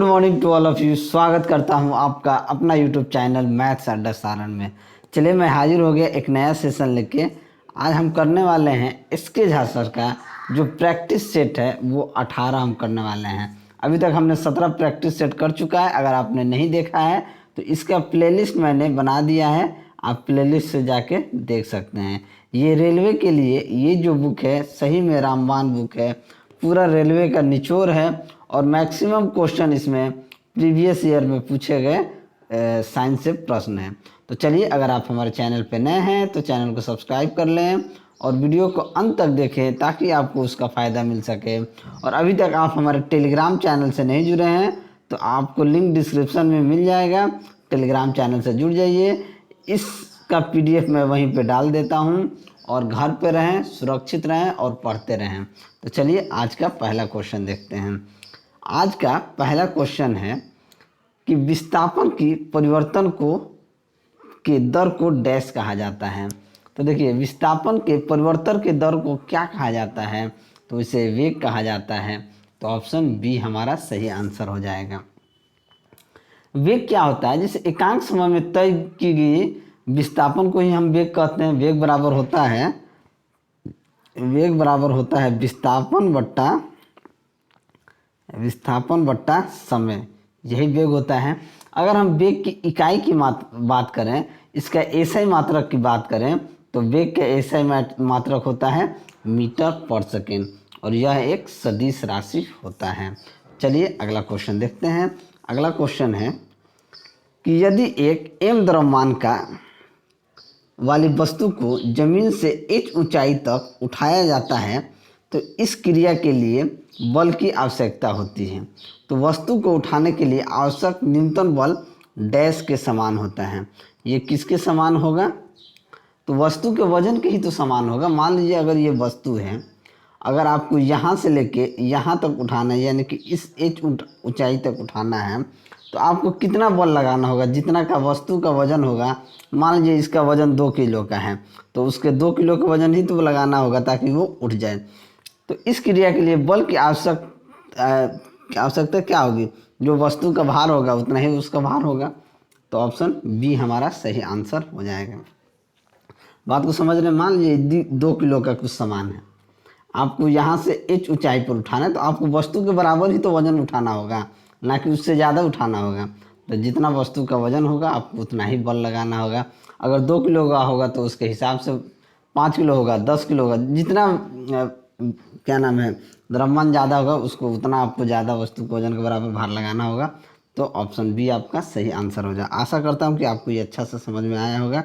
Good morning to all of you. स्वागत करता हूं आपका अपना यूट्यूब चैनल मैथ्स अड्डा सारण में। चलिए मैं हाजिर हो गया एक नया सेशन लेके। आज हम करने वाले हैं इसके झांसर का जो प्रैक्टिस सेट है वो 18 हम करने वाले हैं। अभी तक हमने 17 प्रैक्टिस सेट कर चुका है। अगर आपने नहीं देखा है तो इसका प्लेलिस्ट मैंने बना दिया है, आप प्लेलिस्ट से जाके देख सकते हैं। ये रेलवे के लिए ये जो बुक है सही में रामबाण बुक है, पूरा रेलवे का निचोड़ है और मैक्सिमम क्वेश्चन इसमें प्रीवियस ईयर में पूछे गए साइंस से प्रश्न हैं। तो चलिए, अगर आप हमारे चैनल पर नए हैं तो चैनल को सब्सक्राइब कर लें और वीडियो को अंत तक देखें ताकि आपको उसका फ़ायदा मिल सके। और अभी तक आप हमारे टेलीग्राम चैनल से नहीं जुड़े हैं तो आपको लिंक डिस्क्रिप्शन में मिल जाएगा, टेलीग्राम चैनल से जुड़ जाइए। इसका PDF मैं वहीं पे डाल देता हूँ और घर पे रहें, सुरक्षित रहें और पढ़ते रहें। तो चलिए आज का पहला क्वेश्चन देखते हैं। आज का पहला क्वेश्चन है कि विस्थापन की परिवर्तन को के दर को डैश कहा जाता है। तो देखिए, विस्थापन के परिवर्तन के दर को क्या कहा जाता है, तो इसे वेग कहा जाता है। तो ऑप्शन बी हमारा सही आंसर हो जाएगा। वेग क्या होता है? जैसे एकांक समय में तय की गई विस्थापन को ही हम वेग कहते हैं। वेग बराबर होता है विस्थापन बट्टा समय, यही वेग होता है। अगर हम वेग की इकाई की बात करें, इसका एसआई मात्रक की बात करें तो वेग का एसआई मात्रक होता है मीटर पर सेकेंड और यह एक सदिश राशि होता है। चलिए अगला क्वेश्चन देखते हैं। अगला क्वेश्चन है कि यदि एक m द्रव्यमान का वाली वस्तु को जमीन से h ऊंचाई तक उठाया जाता है तो इस क्रिया के लिए बल की आवश्यकता होती है। तो वस्तु को उठाने के लिए आवश्यक न्यूनतम बल डैश के समान होता है। ये किसके समान होगा? तो वस्तु के वजन के ही तो समान होगा। मान लीजिए अगर ये वस्तु है, अगर आपको यहाँ से लेके यहाँ तक उठाना है, यानी कि इस h ऊंचाई तक उठाना है, तो आपको कितना बल लगाना होगा? जितना का वस्तु का वजन होगा। मान लीजिए इसका वजन 2 किलो का है तो उसके 2 किलो का वजन ही तो लगाना होगा ताकि वो उठ जाए। तो इस क्रिया के लिए बल की आवश्यकता क्या होगी? जो वस्तु का भार होगा उतना ही उसका भार होगा। तो ऑप्शन बी हमारा सही आंसर हो जाएगा। बात को समझ रहे हैं? मान लीजिए 2 किलो का कुछ सामान है, आपको यहाँ से h ऊंचाई पर उठाना है तो आपको वस्तु के बराबर ही तो वजन उठाना होगा, ना कि उससे ज़्यादा उठाना होगा। तो जितना वस्तु का वजन होगा आपको उतना ही बल लगाना होगा। अगर 2 किलो का होगा तो उसके हिसाब से 5 किलो होगा, 10 किलो होगा, जितना द्रव्यमान ज़्यादा होगा उसको उतना आपको ज़्यादा वस्तु के वजन के बराबर भार लगाना होगा। तो ऑप्शन बी आपका सही आंसर हो जाए। आशा करता हूँ कि आपको ये अच्छा से समझ में आया होगा।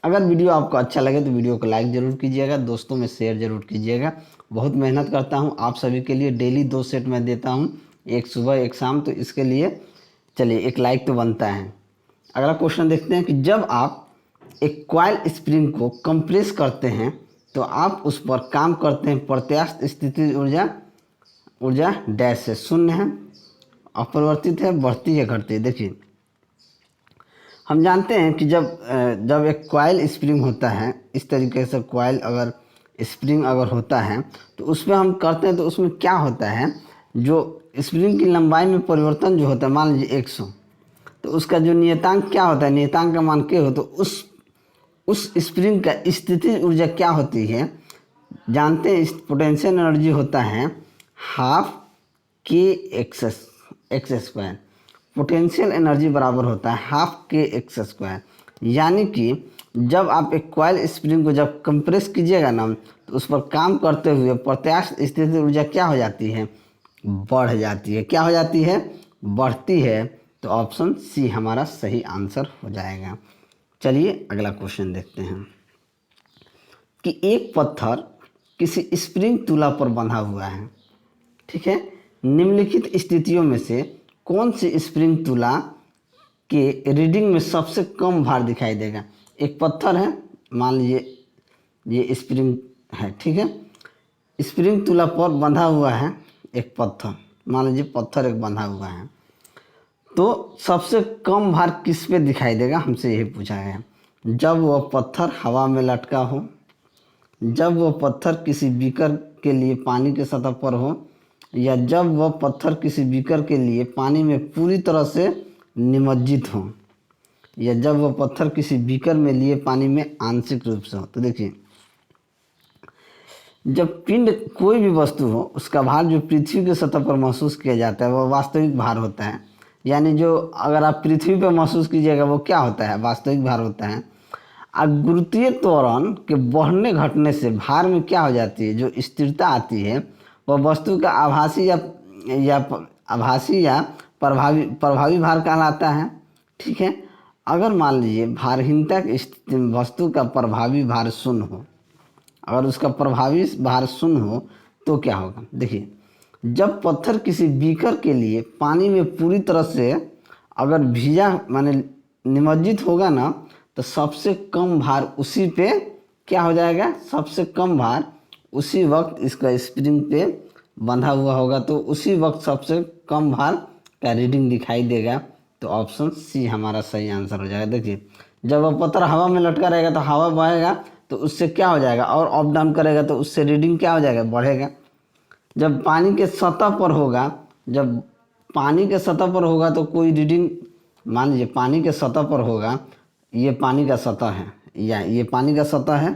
अगर वीडियो आपको अच्छा लगे तो वीडियो को लाइक ज़रूर कीजिएगा, दोस्तों में शेयर ज़रूर कीजिएगा। बहुत मेहनत करता हूँ आप सभी के लिए, डेली 2 सेट मैं देता हूँ, एक सुबह एक शाम, तो इसके लिए चलिए एक लाइक तो बनता है। अगला क्वेश्चन देखते हैं कि जब आप एक कॉइल स्प्रिंग को कंप्रेस करते हैं तो आप उस पर काम करते हैं, प्रत्यास्थ स्थिति ऊर्जा डैश से शून्य है, अपरिवर्तित है, बढ़ती है, घटती है। देखिए, हम जानते हैं कि जब एक कॉइल स्प्रिंग होता है, इस तरीके से कॉइल अगर स्प्रिंग अगर होता है तो उसमें हम करते हैं तो उसमें क्या होता है, जो स्प्रिंग की लंबाई में परिवर्तन जो होता है, मान लीजिए 100, तो उसका जो नियतांक क्या होता है, नियतांक का मान क्या हो, तो उस स्प्रिंग का स्थिति ऊर्जा क्या होती है जानते हैं? पोटेंशियल एनर्जी होता है हाफ के एक्स स्क्वायर। पोटेंशियल एनर्जी बराबर होता है हाफ के एक्स स्क्वायर। यानी कि जब आप एक कॉइल स्प्रिंग को जब कंप्रेस कीजिएगा ना तो उस पर काम करते हुए प्रत्यास्थ स्थिति ऊर्जा क्या हो जाती है? बढ़ जाती है। क्या हो जाती है? बढ़ती है। तो ऑप्शन सी हमारा सही आंसर हो जाएगा। चलिए अगला क्वेश्चन देखते हैं कि एक पत्थर किसी स्प्रिंग तुला पर बंधा हुआ है, ठीक है। निम्नलिखित स्थितियों में से कौन सी स्प्रिंग तुला के रीडिंग में सबसे कम भार दिखाई देगा? एक पत्थर है, मान लीजिए ये स्प्रिंग है, ठीक है। स्प्रिंग तुला पर बंधा हुआ है एक पत्थर, मान लीजिए पत्थर एक बंधा हुआ है, तो सबसे कम भार किस पे दिखाई देगा? हमसे यही पूछा है। जब वह पत्थर हवा में लटका हो, जब वह पत्थर किसी बीकर के लिए पानी के सतह पर हो, या जब वह पत्थर किसी बीकर के लिए पानी में पूरी तरह से निमज्जित हो, या जब वह पत्थर किसी बीकर में लिए पानी में आंशिक रूप से हो। तो देखिए, जब पिंड कोई भी वस्तु हो उसका भार जो पृथ्वी की सतह पर महसूस किया जाता है वह वास्तविक भार होता है। यानी जो अगर आप पृथ्वी पर महसूस कीजिएगा वो क्या होता है, वास्तविक भार होता है। अब गुरुत्वीय त्वरण के बढ़ने घटने से भार में क्या हो जाती है, जो स्थिरता आती है वह वस्तु का आभासी या प्रभावी भार कहलाता है। ठीक है, अगर मान लीजिए भारहीनता की स्थिति में वस्तु का प्रभावी भार शून्य हो, अगर उसका प्रभावी भार शून्य हो तो क्या होगा। देखिए, जब पत्थर किसी बीकर के लिए पानी में पूरी तरह से अगर भीजा माने निमज्जित होगा ना, तो सबसे कम भार उसी पे क्या हो जाएगा, सबसे कम भार उसी वक्त इसका स्प्रिंग पे बंधा हुआ होगा, तो उसी वक्त सबसे कम भार का रीडिंग दिखाई देगा। तो ऑप्शन सी हमारा सही आंसर हो जाएगा। देखिए, जब वह पत्थर हवा में लटका रहेगा तो हवा बहेगा तो उससे क्या हो जाएगा, और अप डाउन करेगा तो उससे रीडिंग क्या हो जाएगा, बढ़ेगा। जब पानी के सतह पर होगा, जब पानी के सतह पर होगा तो कोई रीडिंग, मान लीजिए पानी के सतह पर होगा, ये पानी का सतह है या ये पानी का सतह है,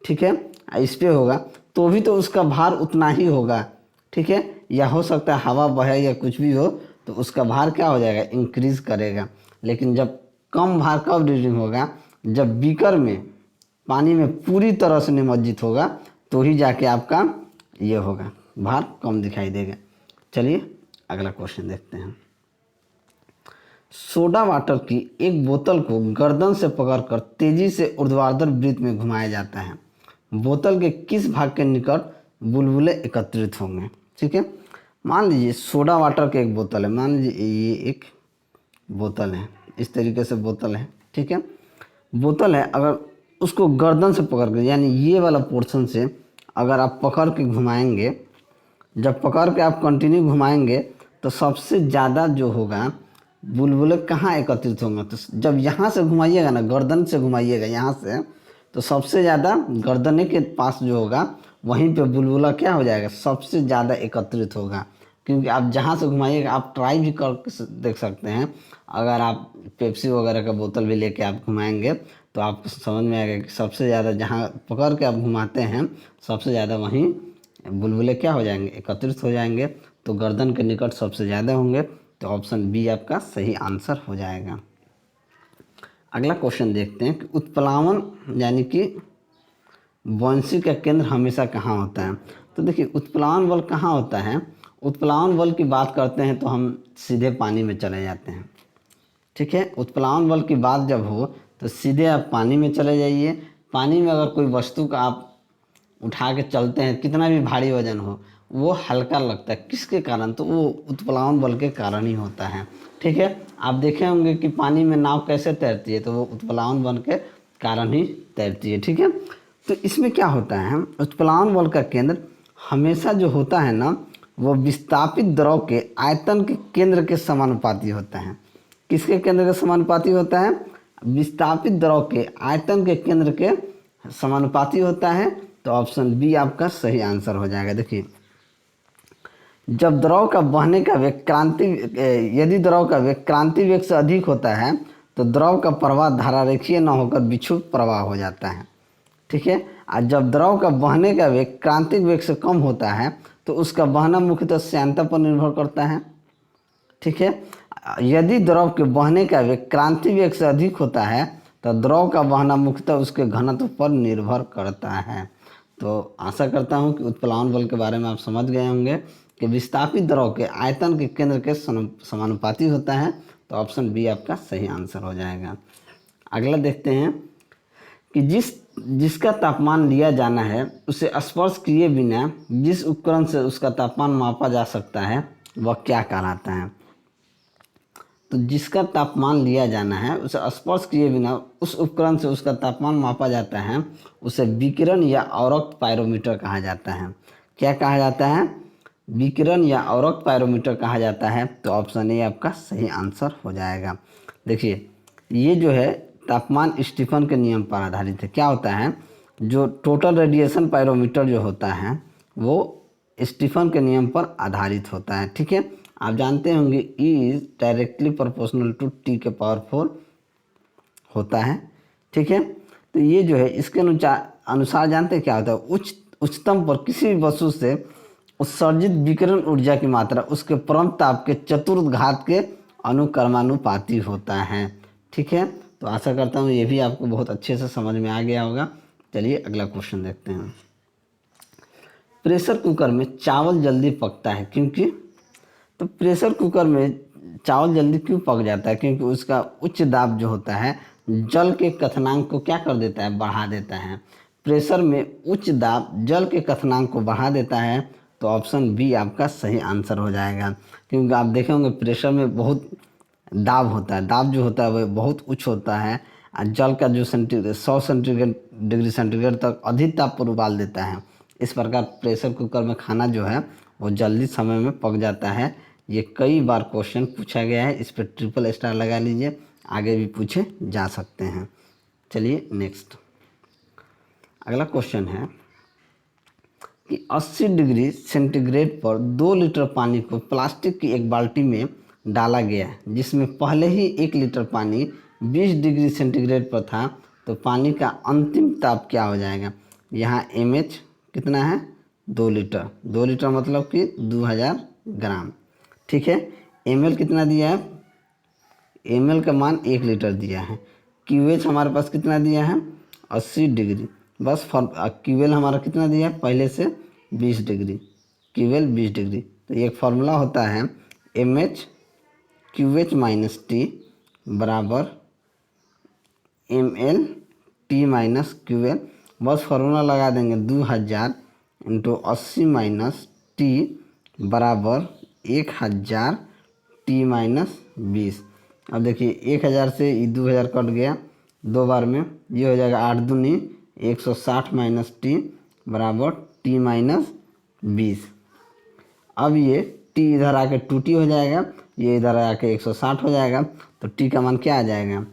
ठीक है, इस पे होगा तो भी तो उसका भार उतना ही होगा। ठीक है, या हो सकता है हवा बहे या कुछ भी हो तो उसका भार क्या हो जाएगा, इंक्रीज करेगा। लेकिन जब कम भार कब रीडिंग होगा, जब बीकर में पानी में पूरी तरह से निमज्जित होगा तो ही जाके आपका ये होगा, भार कम दिखाई देगा। चलिए अगला क्वेश्चन देखते हैं। सोडा वाटर की एक बोतल को गर्दन से पकड़कर तेजी से ऊर्ध्वाधर वृत्त में घुमाया जाता है। बोतल के किस भाग के निकट बुलबुले एकत्रित होंगे। ठीक है, मान लीजिए सोडा वाटर की एक बोतल है, मान लीजिए ये एक बोतल है, इस तरीके से बोतल है। ठीक है, बोतल है, अगर उसको गर्दन से पकड़ के यानी ये वाला पोर्शन से अगर आप पकड़ के घुमाएंगे, जब पकड़ के आप कंटिन्यू घुमाएंगे तो सबसे ज़्यादा जो होगा बुलबुले कहाँ एकत्रित होंगे। तो जब यहाँ से घुमाइएगा ना, गर्दन से घुमाइएगा यहाँ से, तो सबसे ज़्यादा गर्दन के पास जो होगा वहीं पे बुलबुला क्या हो जाएगा, सबसे ज़्यादा एकत्रित होगा। क्योंकि आप जहाँ से घुमाइएगा, आप ट्राई भी कर देख सकते हैं, अगर आप पेप्सी वगैरह का बोतल भी लेके आप घुमाएंगे तो आपको समझ में आएगा कि सबसे ज़्यादा जहाँ पकड़ के आप घुमाते हैं सबसे ज़्यादा वहीं बुलबुले क्या हो जाएंगे, एकत्रित हो जाएंगे। तो गर्दन के निकट सबसे ज़्यादा होंगे, तो ऑप्शन बी आपका सही आंसर हो जाएगा। अगला क्वेश्चन देखते हैं कि उत्प्लावन यानी कि बंसी का केंद्र हमेशा कहाँ होता है। तो देखिए, उत्प्लावन बल कहाँ होता है, उत्प्लावन बल की बात करते हैं तो हम सीधे पानी में चले जाते हैं। ठीक है, उत्प्लावन बल की बात जब हो तो सीधे आप पानी में चले जाइए। पानी में अगर कोई वस्तु का आप उठा के चलते हैं, कितना भी भारी वजन हो, वो हल्का लगता है, किसके कारण, तो वो उत्प्लावन बल के कारण ही होता है। ठीक है, आप देखे होंगे कि पानी में नाव कैसे तैरती है, तो वो उत्प्लावन बल के कारण ही तैरती है। ठीक है, तो इसमें क्या होता है, उत्प्लावन बल का केंद्र हमेशा जो होता है ना, वो विस्थापित द्रव के आयतन के केंद्र के समानुपाती होता है। किसके केंद्र के समानुपाती होता है, विस्थापित द्रव के आयतन के केंद्र के समानुपाती होता है। तो ऑप्शन बी आपका सही आंसर हो जाएगा। देखिए, जब द्रव का बहने का वेग यदि द्रव का वेग क्रांति वेग से अधिक होता है तो द्रव का प्रवाह धारारेखीय न होकर विक्षुब्ध प्रवाह हो जाता है। ठीक है, और जब द्रव का बहने का वेग क्रांतिक वेग से कम होता है तो उसका बहना मुख्यतः श्यानता पर निर्भर करता है। ठीक है, यदि द्रव के बहने का वेग क्रांति वेग से अधिक होता है तो द्रव का बहना मुख्यतः उसके घनत्व पर निर्भर करता है। तो आशा करता हूँ कि उत्प्लावन बल के बारे में आप समझ गए होंगे कि विस्थापित द्रव के आयतन के केंद्र के समानुपाती होता है। तो ऑप्शन बी आपका सही आंसर हो जाएगा। अगला देखते हैं कि जिसका तापमान लिया जाना है उसे स्पर्श किए बिना जिस उपकरण से उसका तापमान मापा जा सकता है वह क्या कहलाता है। तो जिसका तापमान लिया जाना है उसे स्पर्श किए बिना उस उपकरण से उसका तापमान मापा जाता है, उसे विकिरण या अवरक्त पायरोमीटर कहा जाता है। क्या कहा जाता है, विकिरण या अवरक्त पायरोमीटर कहा जाता है। तो ऑप्शन ए आपका सही आंसर हो जाएगा। देखिए, ये जो है तापमान स्टीफन के नियम पर आधारित है। क्या होता है, जो टोटल रेडिएशन पायरोमीटर जो होता है वो स्टीफन के नियम पर आधारित होता है। ठीक है, आप जानते होंगे E is directly proportional to T के पावर 4 होता है। ठीक है, तो ये जो है इसके अनुसार जानते हैं क्या होता है, उच्चतम पर किसी भी वस्तु से उत्सर्जित विकिरण ऊर्जा की मात्रा उसके परम ताप के चतुर्थ घात के अनुक्रमानुपाती होता है। ठीक है, तो आशा करता हूँ ये भी आपको बहुत अच्छे से समझ में आ गया होगा। चलिए अगला क्वेश्चन देखते हैं। प्रेशर कुकर में चावल जल्दी पकता है क्योंकि, तो प्रेशर कुकर में चावल जल्दी क्यों पक जाता है, क्योंकि उसका उच्च दाब जो होता है जल के क्वथनांक को क्या कर देता है, बढ़ा देता है। प्रेशर में उच्च दाब जल के क्वथनांक को बढ़ा देता है, तो ऑप्शन बी आपका सही आंसर हो जाएगा। क्योंकि आप देखे होंगे प्रेशर में बहुत दाब होता है, दाब जो होता है वह बहुत उच्च होता है और जल का जो 100 डिग्री सेंटीग्रेड तक अधिक ताप पर उबाल देता है। इस प्रकार प्रेशर कुकर में खाना जो है वो जल्दी समय में पक जाता है। ये कई बार क्वेश्चन पूछा गया है, इस पर ट्रिपल स्टार लगा लीजिए, आगे भी पूछे जा सकते हैं। चलिए नेक्स्ट अगला क्वेश्चन है कि 80 डिग्री सेंटीग्रेड पर 2 लीटर पानी को प्लास्टिक की एक बाल्टी में डाला गया जिसमें पहले ही 1 लीटर पानी 20 डिग्री सेंटीग्रेड पर था, तो पानी का अंतिम ताप क्या हो जाएगा। यहाँ mH कितना है, 2 लीटर, 2 लीटर मतलब कि 2000 ग्राम। ठीक है, ml कितना दिया है, ml का मान 1 लीटर दिया है। QH हमारे पास कितना दिया है, 80 डिग्री, बस QL हमारा कितना दिया है पहले से 20 डिग्री, QL 20 डिग्री। तो एक फार्मूला होता है MH QH माइनस T बराबर ML T माइनस QL। बस फार्मूला लगा देंगे 2000 इंटू 80 माइनस T बराबर 1000 T माइनस 20। अब देखिए 1000 से 2000 कट गया 2 बार में, ये हो जाएगा 8 दूनी 160 माइनस T बराबर T माइनस 20। अब ये T इधर आके 2T हो जाएगा, ये इधर आके 160 हो जाएगा, तो T का मान क्या आ जाएगा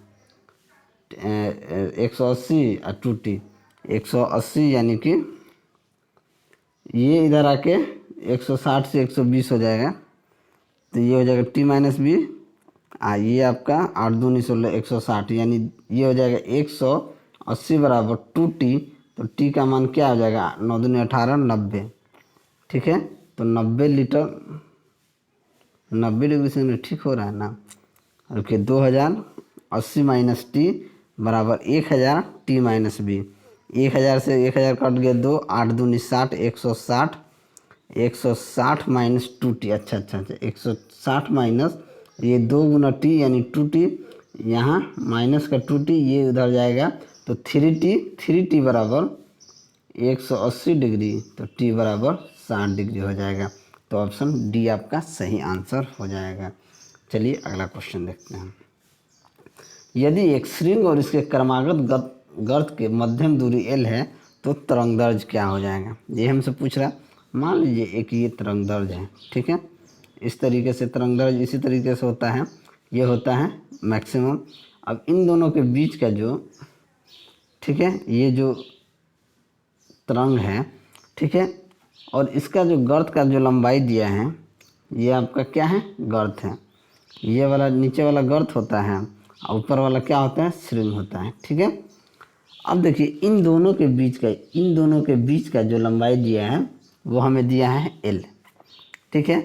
180 और 2T 180, यानी कि ये इधर आके 160 से 120 हो जाएगा, तो ये हो जाएगा T माइनस 20। ये आपका 8 दूनी 16 160, यानी ये हो जाएगा 180 बराबर 2T, तो T का मान क्या हो जाएगा 9 दूनी 18 90। ठीक है, तो 90 लीटर 90 डिग्री सेंटीग्रेड ठीक हो रहा है ना। रुकिए 2080 माइनस T बराबर 1000 T माइनस 20। 1000 से 1000 कट गया 2, 8 दूनी 60 160 160 माइनस 2T। अच्छा 160 माइनस ये 2 गुना T यानी 2T, यहाँ माइनस का 2T ये उधर जाएगा, तो 3T बराबर 180 डिग्री, तो T बराबर 60 डिग्री हो जाएगा। तो ऑप्शन डी आपका सही आंसर हो जाएगा। चलिए अगला क्वेश्चन देखते हैं। यदि एक श्रृंग और इसके क्रमागत गर्त के मध्यम दूरी L है तो तरंग दर्ज क्या हो जाएगा, ये हमसे पूछ रहा है। मान लीजिए एक ये तरंग दर्ज है, ठीक है, इस तरीके से तरंग दर्ज इसी तरीके से होता है, ये होता है मैक्सिमम। अब इन दोनों के बीच का जो, ठीक है, ये जो तरंग है, ठीक है, और इसका जो गर्त का जो लंबाई दिया है ये आपका क्या है, गर्त है। ये वाला नीचे वाला गर्त होता है और ऊपर वाला क्या होता है, श्रृंग होता है। ठीक है, अब देखिए इन दोनों के बीच का जो लंबाई दिया है वो हमें दिया है L। ठीक है,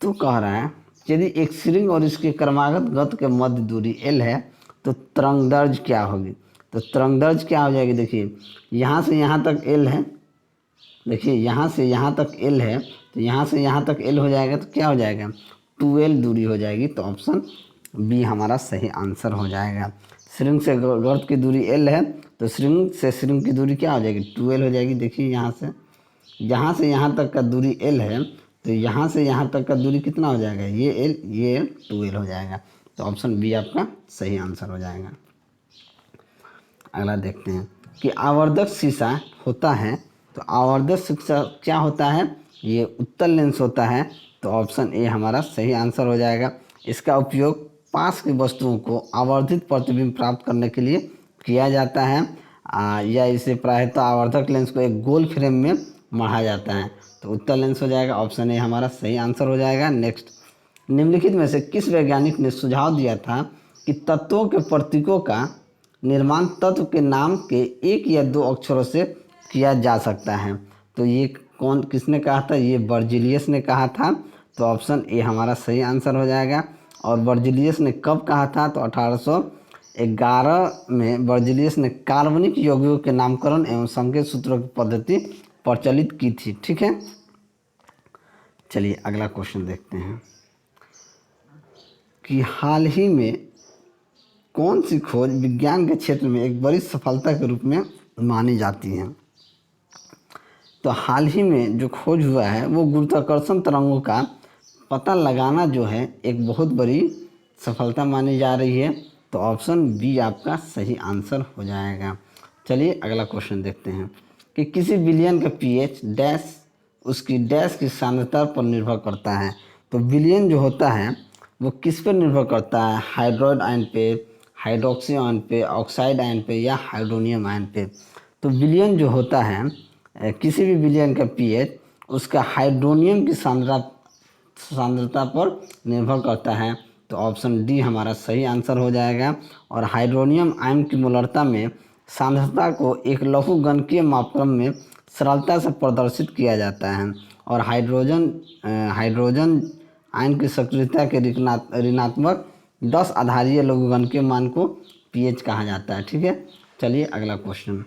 तो कह रहा है यदि एक श्रृंग और इसके क्रमागत गर्त के मध्य दूरी L है तो तरंग दर्ज क्या होगी। तो तरंग दर्ज क्या हो जाएगी, देखिए यहाँ से यहाँ तक L है, देखिए यहाँ से यहाँ तक L है, तो यहाँ से यहाँ तक L हो जाएगा, तो क्या हो जाएगा 2L दूरी हो जाएगी। तो ऑप्शन बी हमारा सही आंसर हो जाएगा। श्रृंग से गर्त की दूरी L है तो श्रृंग से श्रृंग की दूरी क्या हो जाएगी 2L हो जाएगी। देखिए यहाँ से यहाँ तक का दूरी L है, तो यहाँ से यहाँ तक का दूरी कितना हो जाएगा, ये L 2L हो जाएगा। तो ऑप्शन बी आपका सही आंसर हो जाएगा। अगला देखते हैं कि आवर्धक शीशा होता है, तो आवर्धक शीशा क्या होता है, ये उत्तल लेंस होता है। तो ऑप्शन ए हमारा सही आंसर हो जाएगा। इसका उपयोग पास की वस्तुओं को आवर्धित प्रतिबिंब प्राप्त करने के लिए किया जाता है, या इसे प्रायतः आवर्धक लेंस को एक गोल फ्रेम में मढ़ा जाता है। तो उत्तर लेंस हो जाएगा, ऑप्शन ए हमारा सही आंसर हो जाएगा। नेक्स्ट, निम्नलिखित में से किस वैज्ञानिक ने सुझाव दिया था कि तत्वों के प्रतीकों का निर्माण तत्व के नाम के एक या दो अक्षरों से किया जा सकता है? तो ये किसने कहा था? ये बर्जिलियस ने कहा था। तो ऑप्शन ए हमारा सही आंसर हो जाएगा। और बर्जिलियस ने कब कहा था? तो 1811 में बर्जिलियस ने कार्बनिक यौगिकों के नामकरण एवं संकेत सूत्रों की पद्धति प्रचलित की थी। ठीक है, चलिए अगला क्वेश्चन देखते हैं कि हाल ही में कौन सी खोज विज्ञान के क्षेत्र में एक बड़ी सफलता के रूप में मानी जाती है? तो हाल ही में जो खोज हुआ है वो गुरुत्वाकर्षण तरंगों का पता लगाना जो है एक बहुत बड़ी सफलता मानी जा रही है। तो ऑप्शन बी आपका सही आंसर हो जाएगा। चलिए अगला क्वेश्चन देखते हैं कि किसी विलयन का पीएच डैश उसकी डैश की सांद्रता पर निर्भर करता है। तो विलयन जो होता है वो किस पर निर्भर करता है? हाइड्रोइड आयन पे, हाइड्रोक्सी आयन पे, ऑक्साइड आयन पे या हाइड्रोनियम आयन पे? तो विलयन जो होता है किसी भी विलयन का पीएच उसका हाइड्रोनियम की सांद्रता पर निर्भर करता है। तो ऑप्शन डी हमारा सही आंसर हो जाएगा। और हाइड्रोनियम आयन की मोलरता में सांद्रता को एक लघुगणकीय मापक्रम में सरलता से प्रदर्शित किया जाता है। और हाइड्रोजन आयन की सक्रियता के ऋणात्मक 10 आधारीय लघुगणकीय मान को पीएच कहा जाता है। ठीक है, चलिए अगला क्वेश्चन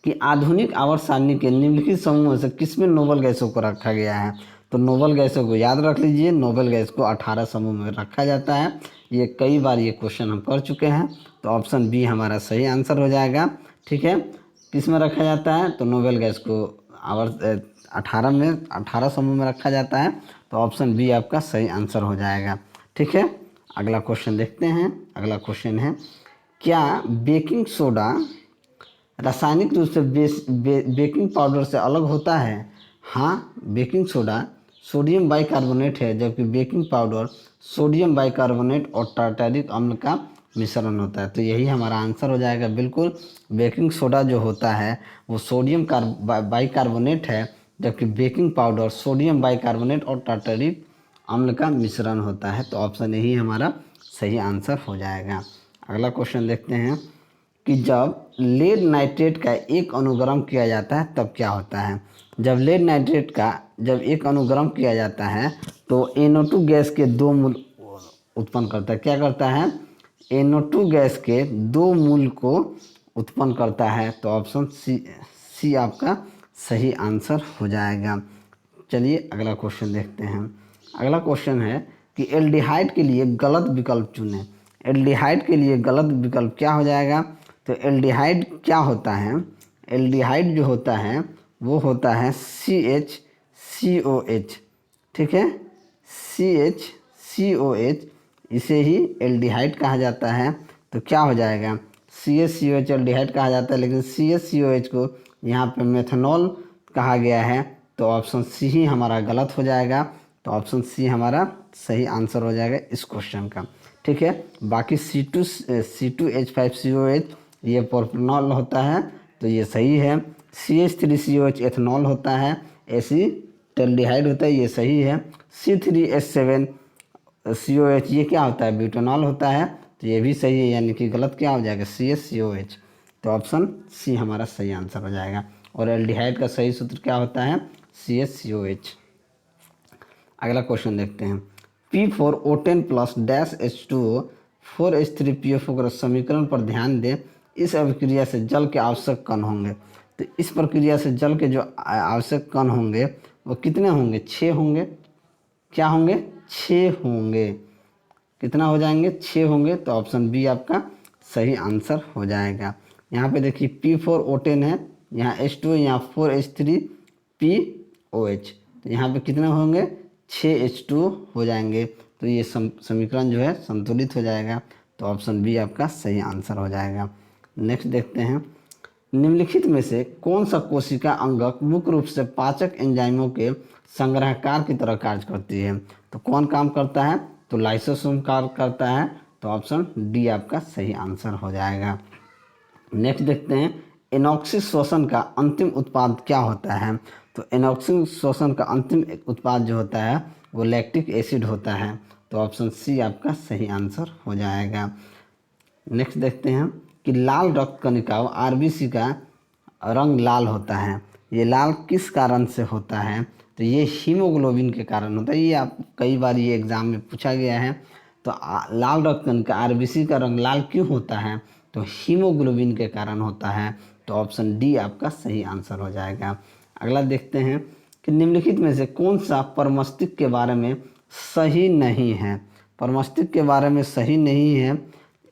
कि आधुनिक आवर्त सारणी के निम्नलिखित समूहों से किसमें नोबल गैसों को रखा गया है? तो नोबल गैसों को याद रख लीजिए, नोबल गैस को 18 समूह में रखा जाता है। ये कई बार ये क्वेश्चन हम कर चुके हैं। तो ऑप्शन बी हमारा सही आंसर हो जाएगा। ठीक है, किस में रखा जाता है? तो नोबल गैस को आवर्त 18 समूह में रखा जाता है। तो ऑप्शन बी आपका सही आंसर हो जाएगा। ठीक है, अगला क्वेश्चन देखते हैं। अगला क्वेश्चन है, क्या बेकिंग सोडा रासायनिक रूप से बेकिंग पाउडर से अलग होता है? हाँ, बेकिंग सोडा सोडियम बाइकार्बोनेट है, जबकि बेकिंग पाउडर सोडियम बाइकार्बोनेट और टार्टारिक अम्ल का मिश्रण होता है। तो यही हमारा आंसर हो जाएगा। बिल्कुल, बेकिंग सोडा जो होता है वो सोडियम बाइकार्बोनेट है, जबकि बेकिंग पाउडर सोडियम बाइकार्बोनेट और टार्टारिक अम्ल का मिश्रण होता है। तो ऑप्शन यही हमारा सही आंसर हो जाएगा। अगला क्वेश्चन देखते हैं कि जब लेड नाइट्रेट का एक अणु गर्म किया जाता है तब क्या होता है? जब लेड नाइट्रेट का जब एक अणु गर्म किया जाता है तो NO2 गैस के 2 मूल उत्पन्न करता है। क्या करता है? NO2 गैस के 2 मूल को उत्पन्न करता है। तो ऑप्शन सी आपका सही आंसर हो जाएगा। चलिए अगला क्वेश्चन देखते हैं। अगला क्वेश्चन है कि एल्डिहाइड के लिए गलत विकल्प चुनें। एल्डिहाइड के लिए गलत विकल्प क्या हो जाएगा? तो एल्डिहाइड क्या होता है? एल्डिहाइड जो होता है वो होता है CHCOH। ठीक है, CHCOH, इसे ही एल्डिहाइड कहा जाता है। तो क्या हो जाएगा? CHCOH एल्डिहाइड कहा जाता है, लेकिन CHCOH को यहाँ पे मेथनॉल कहा गया है। तो ऑप्शन सी ही हमारा गलत हो जाएगा। तो ऑप्शन सी हमारा सही आंसर हो जाएगा इस क्वेश्चन का। ठीक है, बाकी C2H5COH ये प्रोपेनॉल होता है, तो ये सही है। CH3COH एथनॉल होता है, एसीटल्डिहाइड होता है, ये सही है। C3H7COH ये क्या होता है? ब्यूटेनॉल होता है, तो ये भी सही है। यानी कि गलत क्या हो जाएगा? CHCOH। तो ऑप्शन सी हमारा सही आंसर हो जाएगा। और एल्डिहाइड का सही सूत्र क्या होता है? CHCOH। अगला क्वेश्चन देखते हैं। P4O10 plus dash H2O 4H3PO4 का समीकरण पर ध्यान दें। इस अभिक्रिया से जल के आवश्यक कण होंगे। तो इस प्रक्रिया से जल के जो आवश्यक कण होंगे वो कितने होंगे? 6 होंगे। क्या होंगे? 6 होंगे। कितना हो जाएंगे? 6 होंगे। तो ऑप्शन बी आपका सही आंसर हो जाएगा। यहाँ पे देखिए P4O10 है, यहाँ H2O, यहाँ 4H3POH। तो यहाँ पे कितने होंगे? 6H2O हो जाएंगे। तो ये समीकरण जो है संतुलित हो जाएगा। तो ऑप्शन बी आपका सही आंसर हो जाएगा। नेक्स्ट देखते हैं, निम्नलिखित में से कौन सा कोशिका अंगक मुख्य रूप से पाचक एंजाइमों के संग्रहकार की तरह कार्य करती है? तो कौन काम करता है? तो लाइसोसोम कार्य करता है। तो ऑप्शन डी आपका सही आंसर हो जाएगा। नेक्स्ट देखते हैं, एनॉक्सिक श्वसन का अंतिम उत्पाद क्या होता है? तो एनॉक्सिक श्वसन का अंतिम उत्पाद जो होता है वो लैक्टिक एसिड होता है। तो ऑप्शन सी आपका सही आंसर हो जाएगा। नेक्स्ट देखते हैं कि लाल रक्त कणिकाओं आरबीसी का रंग लाल होता है, ये लाल किस कारण से होता है? तो ये हीमोग्लोबिन के कारण होता है। ये आप कई बार ये एग्ज़ाम में पूछा गया है। तो लाल रक्त कणिका आरबीसी का रंग लाल क्यों होता है? तो हीमोग्लोबिन के कारण होता है। तो ऑप्शन डी आपका सही आंसर हो जाएगा। अगला देखते हैं कि निम्नलिखित में से कौन सा प्रमस्तिष्क के बारे में सही नहीं है? प्रमस्तिष्क के बारे में सही नहीं है,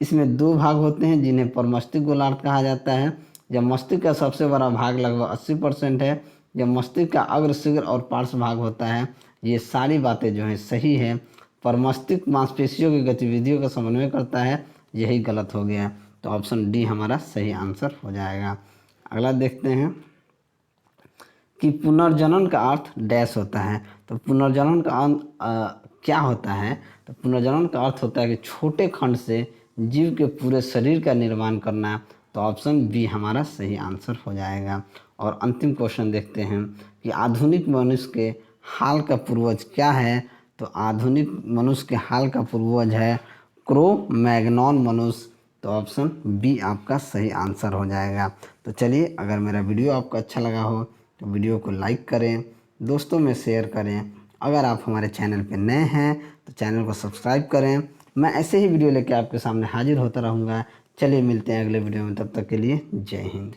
इसमें दो भाग होते हैं जिन्हें प्रमस्तिष्क गोलार्ध कहा जाता है। जब मस्तिष्क का सबसे बड़ा भाग लगभग 80% है, जब मस्तिष्क का अग्र शीघ्र और पार्श्व भाग होता है, ये सारी बातें जो हैं सही है। प्रमस्तिष्क मांसपेशियों की गतिविधियों का समन्वय करता है, यही गलत हो गया। तो ऑप्शन डी हमारा सही आंसर हो जाएगा। अगला देखते हैं कि पुनर्जनन का अर्थ डैश होता है। तो पुनर्जनन का क्या होता है? तो पुनर्जनन का अर्थ होता है कि छोटे खंड से जीव के पूरे शरीर का निर्माण करना। तो ऑप्शन बी हमारा सही आंसर हो जाएगा। और अंतिम क्वेश्चन देखते हैं कि आधुनिक मनुष्य के हाल का पूर्वज क्या है? तो आधुनिक मनुष्य के हाल का पूर्वज है क्रो मैग्नॉन मनुष्य। तो ऑप्शन बी आपका सही आंसर हो जाएगा। तो चलिए, अगर मेरा वीडियो आपको अच्छा लगा हो तो वीडियो को लाइक करें, दोस्तों में शेयर करें। अगर आप हमारे चैनल पर नए हैं तो चैनल को सब्सक्राइब करें। मैं ऐसे ही वीडियो लेकर आपके सामने हाजिर होता रहूँगा। चलिए मिलते हैं अगले वीडियो में, तब तक के लिए जय हिंद।